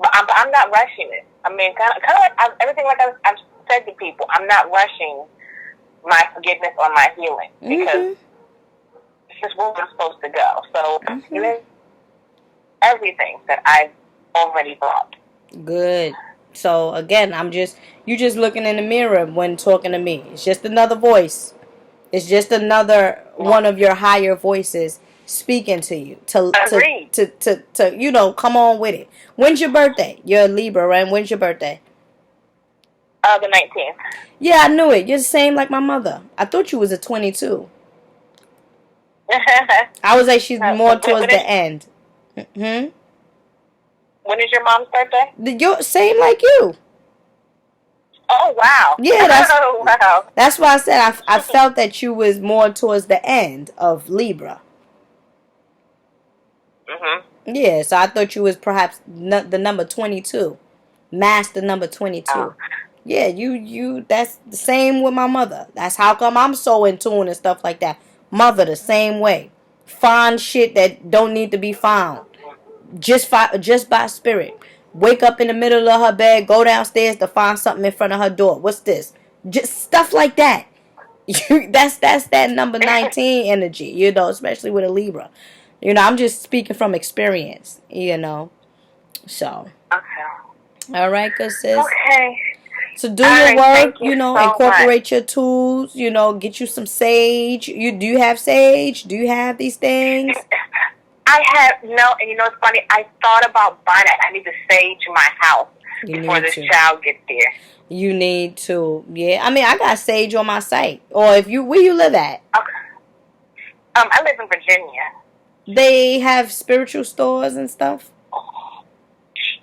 I'm not rushing it. I mean, kind of like everything, like said to people, I'm not rushing my forgiveness or my healing because this is where we're supposed to go. So everything that I've already thought. Good. So again, you just looking in the mirror when talking to me. It's just another voice. It's just another one of your higher voices speaking to you. Agreed. To come on with it. When's your birthday? You're a Libra, right? When's your birthday? The 19th. Yeah, I knew it. You're the same like my mother. I thought you was a 22. I was like, she's more towards the end. When is your mom's birthday? Same like you. Oh, wow. Yeah, wow. That's why I said I felt that you was more towards the end of Libra. Yeah, so I thought you was perhaps the number 22. Master number 22. Oh. Yeah, you that's the same with my mother. That's how come I'm so in tune and stuff like that. Mother the same way. Find shit that don't need to be found. Just by spirit. Wake up in the middle of her bed, go downstairs to find something in front of her door. What's this? Just stuff like that. That's that number 19 energy, especially with a Libra. I'm just speaking from experience, So. Okay. All right, good sis. Okay. So do your work, incorporate your tools, get you some sage. Do you have sage? Do you have these things? I have no, and it's funny. I thought about buying it. I need to sage my house before this child gets there. You need to, yeah. I mean, I got sage on my site. Or where you live at? Okay. I live in Virginia. They have spiritual stores and stuff.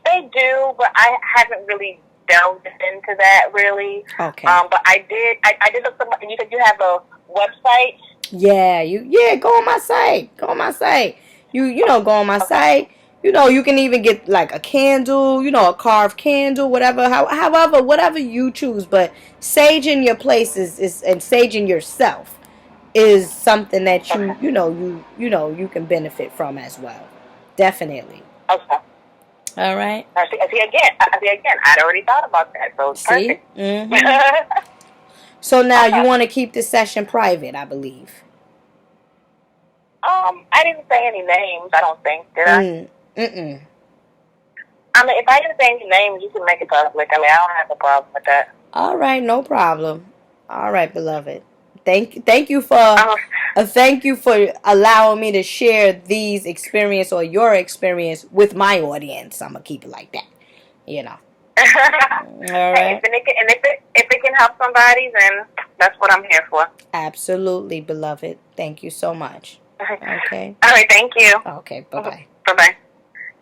They do, but I haven't really delved into that really. Okay. But I did. I did look. You said you have a website. Yeah. Go on my site. Go on my site. Go on my site. You can even get like a candle, a carved candle, whatever. However, whatever you choose. But saging your place is and saging yourself is something that you can benefit from as well. Definitely. Okay. All right. See again. I'd already thought about that. So it's perfect. Mm-hmm. So now you want to keep this session private, I believe. I didn't say any names. I don't think, did I? Mm-mm. I mean, if I didn't say any names, you can make it public. I mean, I don't have a problem with that. All right, no problem. All right, beloved. Thank you for allowing me to share these experience or your experience with my audience. I'm gonna keep it like that, All right. If it can help somebody, then that's what I'm here for. Absolutely, beloved. Thank you so much. Okay. All right. Thank you. Okay. Bye-bye. Bye-bye.